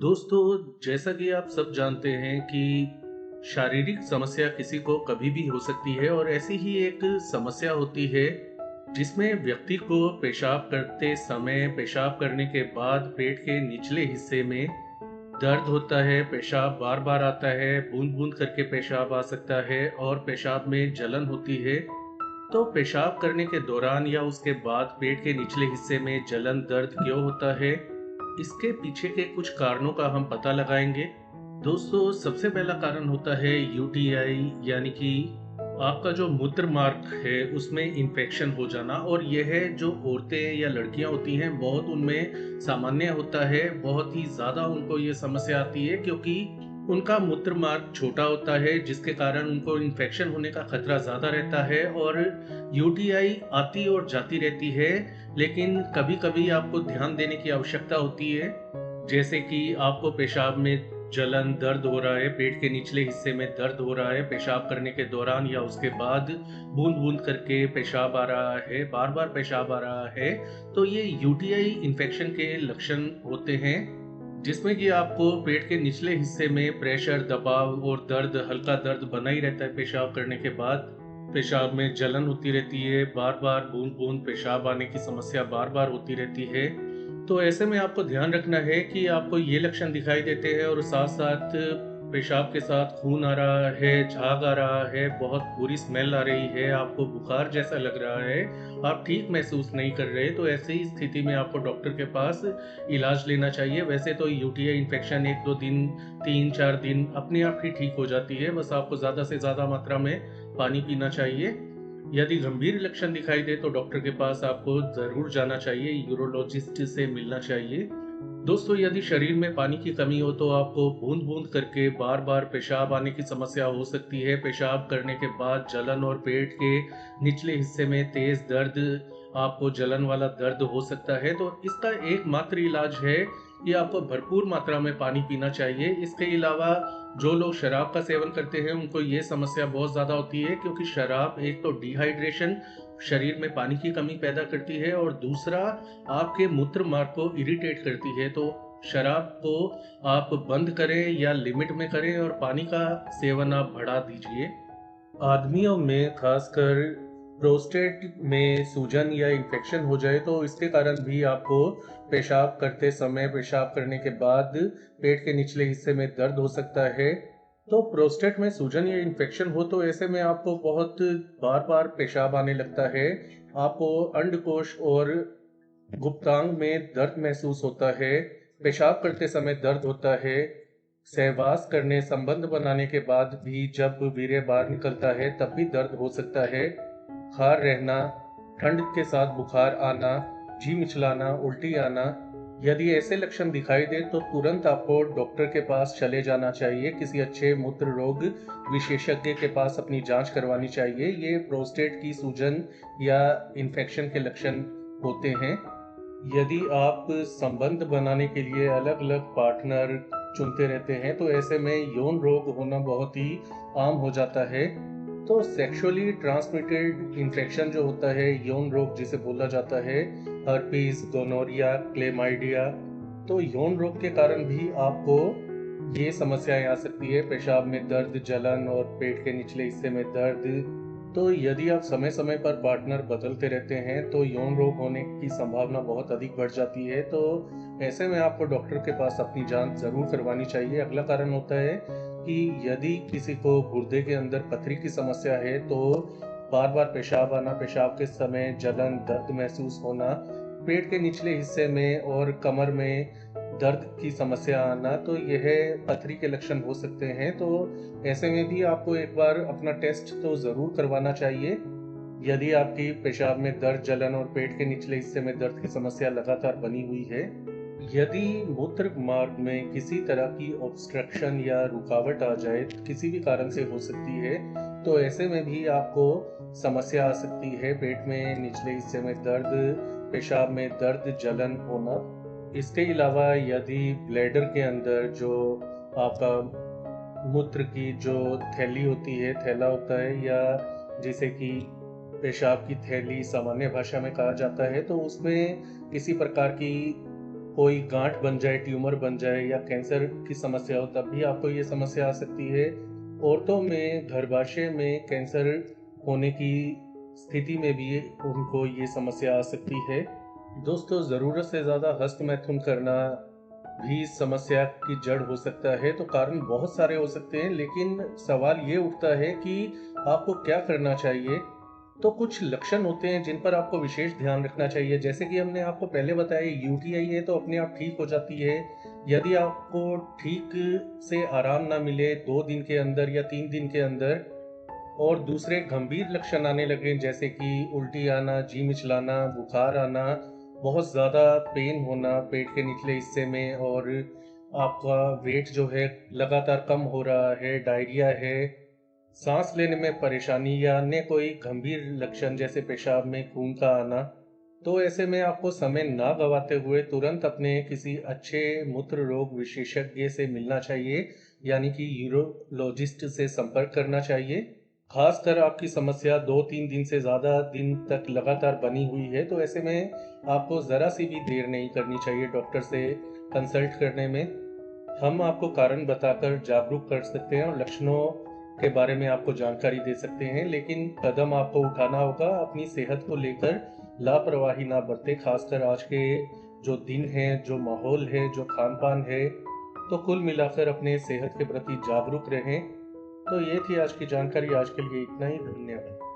दोस्तों, जैसा कि आप सब जानते हैं कि शारीरिक समस्या किसी को कभी भी हो सकती है और ऐसी ही एक समस्या होती है जिसमें व्यक्ति को पेशाब करते समय पेशाब करने के बाद पेट के निचले हिस्से में दर्द होता है, पेशाब बार-बार आता है, बूंद-बूंद करके पेशाब आ सकता है और पेशाब में जलन होती है। तो पेशाब करने के दौरान या उसके बाद पेट के निचले हिस्से में जलन, दर्द क्यों होता है? इसके पीछे के कुछ कारणों का हम पता लगाएँगे। दोस्तों, सबसे पहला कारण होता है यूटीआई यानी कि आपका जो मूत्र मार्ग है, उसमें इन्फेक्शन हो जाना और यह जो औरतें या लड़कियाँ होती हैं, बहुत उनमें सामान्य होता है। बहुत ही ज़्यादा उनको ये समस्या आती है क्योंकि उनका मूत्र मार्ग छोटा होता है, जिसके कारण उनको इन्फेक्शन होने का खतरा ज़्यादा रहता है और यूटीआई आती और जाती रहती है। लेकिन कभी-कभी आपको ध्यान देने की आवश्यकता होती है, जैसे कि आपको पेशाब में जलन, दर्द हो रहा है, पेट के निचले हिस्से में दर्द हो रहा है, पेशाब करने के दौरान या उसके बाद बूंद-बूंद करके पेशाब आ रहा है, बार-बार पेशाब आ रहा है, तो ये यूटीआई इन्फेक्शन के लक्षण होते हैं, जिसमें कि आपको पेट के निचले हिस्से में प्रेशर, दबाव और दर्द, हल्का दर्द बना ही रहता है पेशाब करने के बाद। पेशाब में जलन होती रहती है, बार-बार बूंद-बूंद पेशाब आने की समस्या बार-बार होती रहती है। तो ऐसे में आपको ध्यान रखना है कि आपको ये लक्षण दिखाई देते हैं और साथ-साथ पेशाब के साथ खून आ रहा है, झाग आ रहा है, बहुत बुरी स्मेल आ रही है, आपको बुखार जैसा लग रहा है, आप ठीक महसूस नहीं कर रहे, तो ऐसी ही स्थिति में आपको डॉक्टर के पास इलाज लेना चाहिए। वैसे तो यूटीआई इन्फेक्शन 1-2 दिन, 3-4 दिन अपने आप ही ठीक हो जाती है, बस आपको ज़्यादा से ज़्यादा मात्रा में पानी पीना चाहिए। यदि गंभीर लक्षण दिखाई दे तो डॉक्टर के पास आपको ज़रूर जाना चाहिए, यूरोलॉजिस्ट से मिलना चाहिए। दोस्तों, यदि शरीर में पानी की कमी हो तो आपको बूंद-बूंद करके बार-बार पेशाब आने की समस्या हो सकती है। पेशाब करने के बाद जलन और पेट के निचले हिस्से में तेज़ दर्द, आपको जलन वाला दर्द हो सकता है। तो इसका एकमात्र इलाज है कि आपको भरपूर मात्रा में पानी पीना चाहिए। इसके अलावा जो लोग शराब का सेवन करते हैं, उनको ये समस्या बहुत ज़्यादा होती है क्योंकि शराब एक तो डिहाइड्रेशन, शरीर में पानी की कमी पैदा करती है और दूसरा आपके मूत्र मार्ग को इरिटेट करती है। तो शराब को आप बंद करें या लिमिट में करें और पानी का सेवन आप बढ़ा दीजिए। आदमियों में खासकर प्रोस्टेट में सूजन या इन्फेक्शन हो जाए तो इसके कारण भी आपको पेशाब करते समय, पेशाब करने के बाद पेट के निचले हिस्से में दर्द हो सकता है। तो प्रोस्टेट में सूजन या इन्फेक्शन हो तो ऐसे में आपको बहुत बार-बार पेशाब आने लगता है। आपको अंडकोश और गुप्तांग में दर्द महसूस होता है, पेशाब करते समय दर्द होता है, सहवास करने, संबंध बनाने के बाद भी जब वीर्य बाहर निकलता है तब भी दर्द हो सकता है, बुखार रहना, ठंड के साथ बुखार आना, जी मिचलाना, उल्टी आना। यदि ऐसे लक्षण दिखाई दे तो तुरंत आपको डॉक्टर के पास चले जाना चाहिए, किसी अच्छे मूत्र रोग विशेषज्ञ के पास अपनी जांच करवानी चाहिए। ये प्रोस्टेट की सूजन या इन्फेक्शन के लक्षण होते हैं। यदि आप संबंध बनाने के लिए अलग-अलग पार्टनर चुनते रहते हैं, तो ऐसे में यौन रोग होना बहुत ही आम हो जाता है। तो सेक्सुअली ट्रांसमिटेड इन्फेक्शन जो होता है, यौन रोग जिसे बोला जाता है, हर्पीस, गोनोरिया, क्लेमाइडिया, तो यौन रोग के कारण भी आपको ये समस्याएं आ सकती है, पेशाब में दर्द, जलन और पेट के निचले हिस्से में दर्द। तो यदि आप समय-समय पर पार्टनर बदलते रहते हैं, तो यौन रोग होने की संभावना बहुत अधिक बढ़ जाती है। तो ऐसे में आपको डॉक्टर के पास अपनी जाँच ज़रूर करवानी चाहिए। अगला कारण होता है कि यदि किसी को गुर्दे के अंदर पथरी की समस्या है, तो बार-बार पेशाब आना, पेशाब के समय जलन, दर्द महसूस होना, पेट के निचले हिस्से में और कमर में दर्द की समस्या आना, तो यह पथरी के लक्षण हो सकते हैं। तो ऐसे में भी आपको एक बार अपना टेस्ट तो ज़रूर करवाना चाहिए। यदि आपकी पेशाब में दर्द, जलन और पेट के निचले हिस्से में दर्द की समस्या लगातार बनी हुई है, यदि मूत्र मार्ग में किसी तरह की ऑब्स्ट्रक्शन या रुकावट आ जाए, किसी भी कारण से हो सकती है, तो ऐसे में भी आपको समस्या आ सकती है। पेट में निचले हिस्से में दर्द, पेशाब में दर्द, जलन होना। इसके अलावा यदि ब्लैडर के अंदर जो आपका मूत्र की जो थैली होती है, थैला होता है या जिसे कि पेशाब की थैली सामान्य भाषा में कहा जाता है, तो उसमें किसी प्रकार की कोई गांठ बन जाए, ट्यूमर बन जाए या कैंसर की समस्या हो, तब भी आपको ये समस्या आ सकती है। औरतों में गर्भाशय में कैंसर होने की स्थिति में भी उनको ये समस्या आ सकती है। दोस्तों, ज़रूरत से ज़्यादा हस्तमैथुन करना भी समस्या की जड़ हो सकता है। तो कारण बहुत सारे हो सकते हैं, लेकिन सवाल ये उठता है कि आपको क्या करना चाहिए। तो कुछ लक्षण होते हैं जिन पर आपको विशेष ध्यान रखना चाहिए। जैसे कि हमने आपको पहले बताया, यूटीआई है तो अपने आप ठीक हो जाती है। यदि आपको ठीक से आराम ना मिले 2 दिन के अंदर या 3 दिन के अंदर, और दूसरे गंभीर लक्षण आने लगे जैसे कि उल्टी आना, जी मिचलाना, बुखार आना, बहुत ज़्यादा पेन होना पेट के निचले हिस्से में, और आपका वेट जो है लगातार कम हो रहा है, डायरिया है, सांस लेने में परेशानी या अन्य कोई गंभीर लक्षण जैसे पेशाब में खून का आना, तो ऐसे में आपको समय ना गवाते हुए तुरंत अपने किसी अच्छे मूत्र रोग विशेषज्ञ से मिलना चाहिए, यानी कि यूरोलॉजिस्ट से संपर्क करना चाहिए। खासकर आपकी समस्या 2-3 दिन से ज़्यादा दिन तक लगातार बनी हुई है, तो ऐसे में आपको ज़रा सी भी देर नहीं करनी चाहिए डॉक्टर से कंसल्ट करने में। हम आपको कारण बताकर जागरूक कर सकते हैं और लक्षणों के बारे में आपको जानकारी दे सकते हैं, लेकिन कदम आपको उठाना होगा। अपनी सेहत को लेकर लापरवाही ना बरतें, खासकर आज के जो दिन हैं, जो माहौल है, जो खान-पान है। तो कुल मिलाकर अपने सेहत के प्रति जागरूक रहें। तो ये थी आज की जानकारी। आज के लिए इतना ही। धन्यवाद।